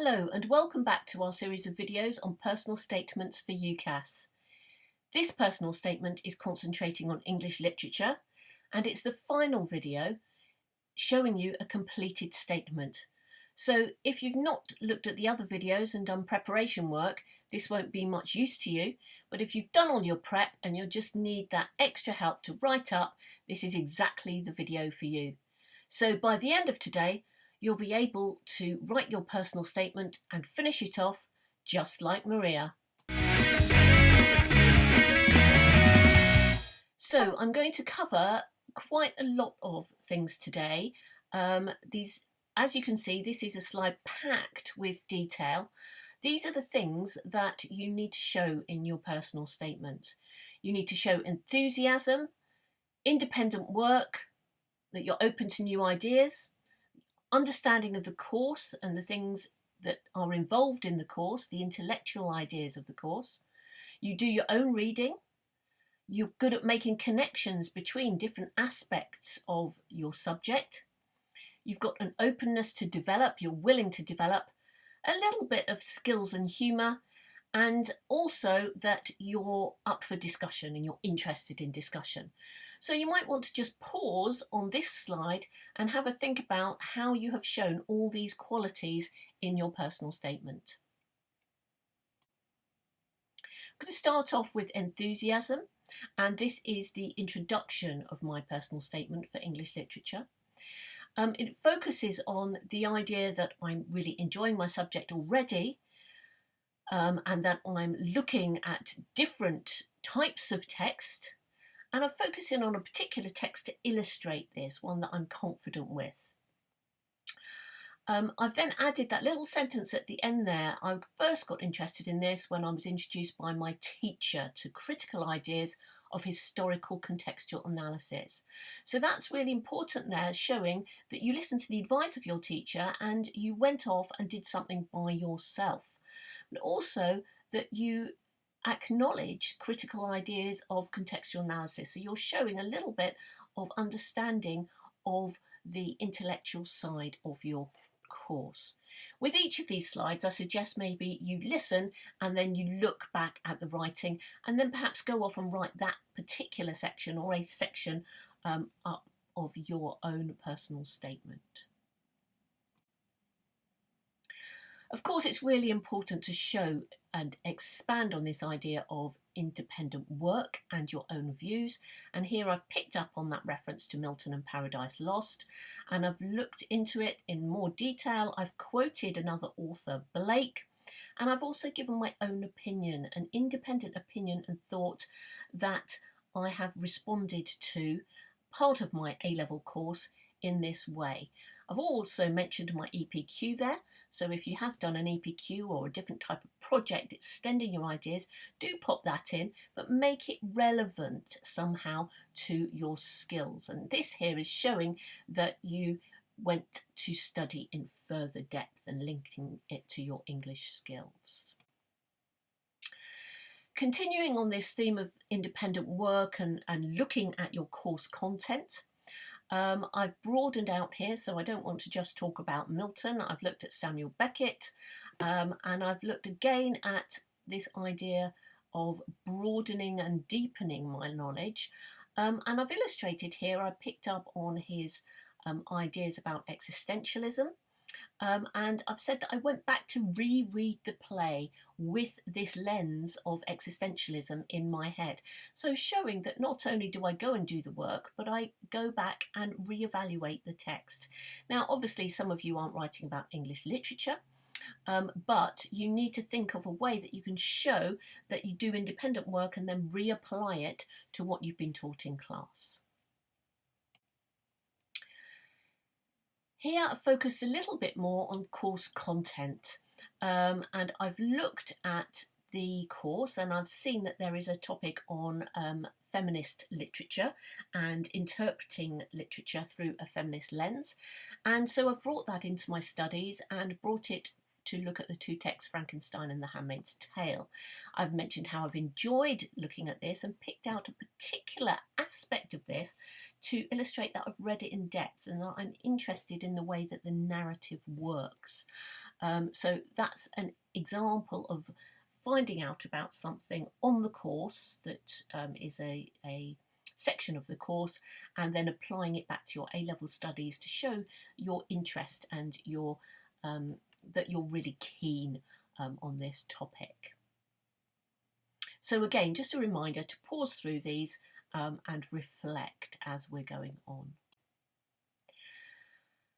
Hello and welcome back to our series of videos on personal statements for UCAS. This personal statement is concentrating on English literature, and it's the final video showing you a completed statement. So if you've not looked at the other videos and done preparation work, this won't be much use to you, but if you've done all your prep and you just need that extra help to write up, this is exactly the video for you. So by the end of today, you'll be able to write your personal statement and finish it off just like Maria. So I'm going to cover quite a lot of things today. As you can see, this is a slide packed with detail. These are the things that you need to show in your personal statement. You need to show enthusiasm, independent work, that you're open to new ideas, understanding of the course and the things that are involved in the course, the intellectual ideas of the course. You do your own reading. You're good at making connections between different aspects of your subject. You've got an openness to develop. You're willing to develop a little bit of skills and humour, and also that you're up for discussion and you're interested in discussion. So you might want to just pause on this slide and have a think about how you have shown all these qualities in your personal statement. I'm going to start off with enthusiasm, and this is the introduction of my personal statement for English literature. It focuses on the idea that I'm really enjoying my subject already, and that I'm looking at different types of text, and I'm focusing on a particular text to illustrate this, one that I'm confident with. I've then added that little sentence at the end there. I first got interested in this when I was introduced by my teacher to critical ideas of historical contextual analysis. So that's really important there, showing that you listened to the advice of your teacher and you went off and did something by yourself. But also that you acknowledge critical ideas of contextual analysis. So you're showing a little bit of understanding of the intellectual side of your course. With each of these slides, I suggest maybe you listen and then you look back at the writing and then perhaps go off and write that particular section or a section up of your own personal statement. Of course, it's really important to show and expand on this idea of independent work and your own views. And here I've picked up on that reference to Milton and Paradise Lost, and I've looked into it in more detail. I've quoted another author, Blake, and I've also given my own opinion, an independent opinion and thought that I have responded to part of my A-level course in this way. I've also mentioned my EPQ there. So if you have done an EPQ or a different type of project extending your ideas, do pop that in, but make it relevant somehow to your skills. And this here is showing that you went to study in further depth and linking it to your English skills. Continuing on this theme of independent work and looking at your course content, I've broadened out here, so I don't want to just talk about Milton. I've looked at Samuel Beckett, and I've looked again at this idea of broadening and deepening my knowledge. And I've illustrated here, I picked up on his ideas about existentialism. And I've said that I went back to reread the play with this lens of existentialism in my head. So showing that not only do I go and do the work, but I go back and reevaluate the text. Now, obviously, some of you aren't writing about English literature, but you need to think of a way that you can show that you do independent work and then reapply it to what you've been taught in class. Here I focus a little bit more on course content, and I've looked at the course and I've seen that there is a topic on feminist literature and interpreting literature through a feminist lens, and so I've brought that into my studies and brought it to look at the two texts, Frankenstein and The Handmaid's Tale. I've mentioned how I've enjoyed looking at this and picked out a particular aspect of this to illustrate that I've read it in depth and that I'm interested in the way that the narrative works. So that's an example of finding out about something on the course that is a section of the course, and then applying it back to your A-level studies to show your interest and your that you're really keen on this topic. So again, just a reminder to pause through these and reflect as we're going on.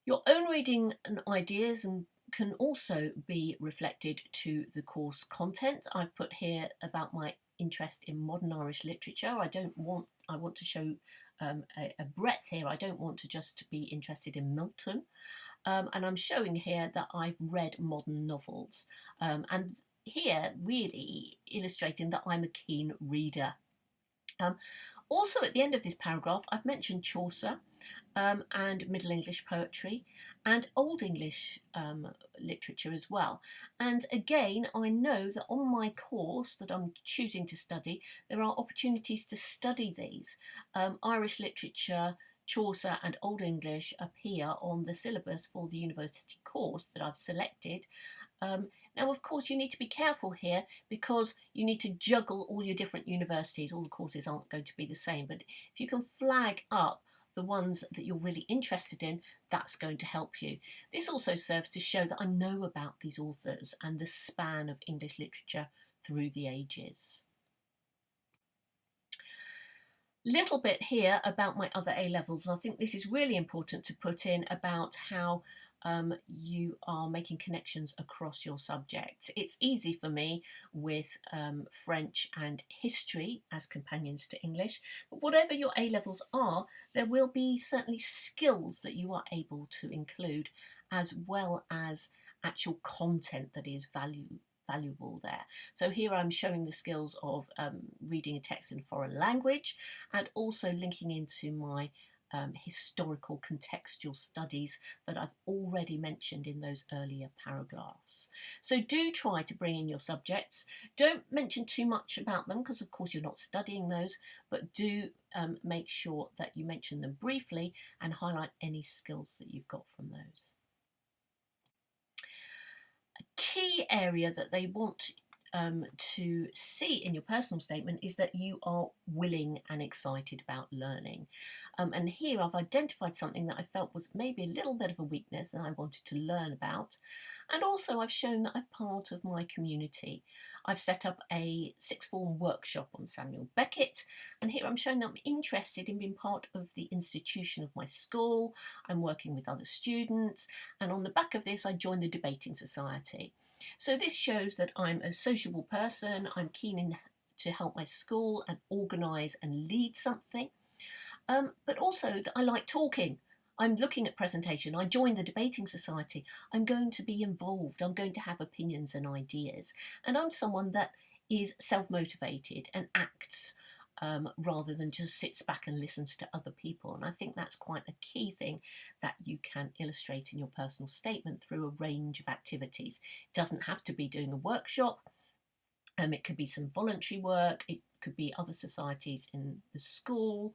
Your own reading and ideas can also be reflected to the course content. I've put here about my interest in modern Irish literature. I want to show a breadth here. I don't want to just be interested in Milton. And I'm showing here that I've read modern novels. And here really illustrating that I'm a keen reader. Also at the end of this paragraph, I've mentioned Chaucer and Middle English poetry and Old English literature as well. And again, I know that on my course that I'm choosing to study, there are opportunities to study these. Irish literature, Chaucer and Old English appear on the syllabus for the university course that I've selected. Now, of course, you need to be careful here because you need to juggle all your different universities. All the courses aren't going to be the same, but if you can flag up the ones that you're really interested in, that's going to help you. This also serves to show that I know about these authors and the span of English literature through the ages. Little bit here about my other A-levels, and I think this is really important to put in about how you are making connections across your subjects. It's easy for me with French and history as companions to English, but whatever your A-levels are, there will be certainly skills that you are able to include, as well as actual content that is valuable there. So here I'm showing the skills of reading a text in a foreign language and also linking into my historical contextual studies that I've already mentioned in those earlier paragraphs. So do try to bring in your subjects. Don't mention too much about them because of course you're not studying those, but do make sure that you mention them briefly and highlight any skills that you've got from those. A key area that they want to see in your personal statement is that you are willing and excited about learning. And here I've identified something that I felt was maybe a little bit of a weakness and I wanted to learn about. And also I've shown that I'm part of my community. I've set up a sixth form workshop on Samuel Beckett, and here I'm showing that I'm interested in being part of the institution of my school. I'm working with other students, and on the back of this I joined the debating society. So this shows that I'm a sociable person, I'm keen to help my school and organise and lead something, but also that I like talking. I'm looking at presentation, I joined the debating society, I'm going to be involved, I'm going to have opinions and ideas, and I'm someone that is self-motivated and acts rather than just sits back and listens to other people. And I think that's quite a key thing that you can illustrate in your personal statement through a range of activities. It doesn't have to be doing a workshop, it could be some voluntary work, it could be other societies in the school,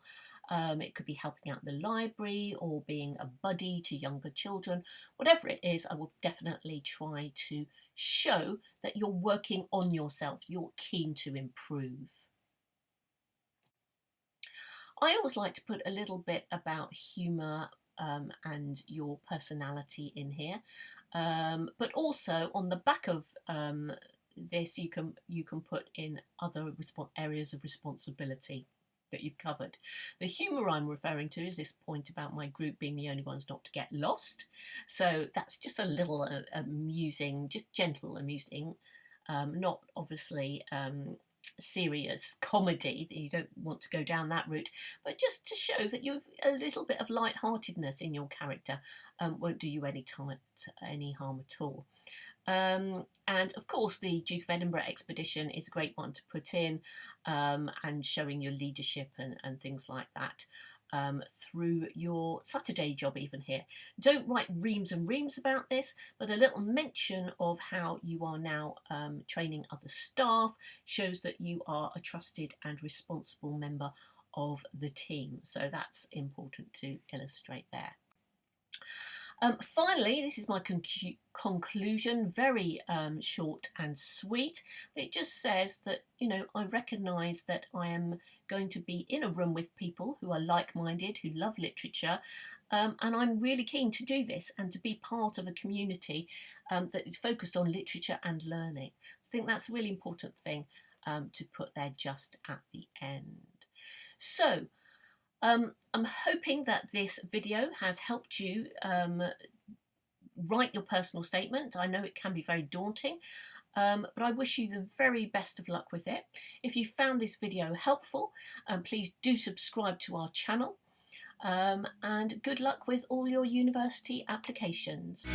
it could be helping out the library or being a buddy to younger children. Whatever it is, I will definitely try to show that you're working on yourself, you're keen to improve. I always like to put a little bit about humour and your personality in here, but also on the back of this you can put in other areas of responsibility that you've covered. The humour I'm referring to is this point about my group being the only ones not to get lost. So that's just a little amusing, just gentle amusing, not obviously serious comedy, that you don't want to go down that route, but just to show that you've a little bit of light-heartedness in your character won't do you any harm at all. And of course the Duke of Edinburgh expedition is a great one to put in, and showing your leadership and things like that through your Saturday job even here. Don't write reams and reams about this, but a little mention of how you are now training other staff shows that you are a trusted and responsible member of the team. So that's important to illustrate there. Finally, this is my conclusion, very short and sweet. It just says that, I recognise that I am going to be in a room with people who are like-minded, who love literature, and I'm really keen to do this and to be part of a community that is focused on literature and learning. I think that's a really important thing to put there just at the end. So, I'm hoping that this video has helped you write your personal statement. I know it can be very daunting, but I wish you the very best of luck with it. If you found this video helpful, please do subscribe to our channel, and good luck with all your university applications.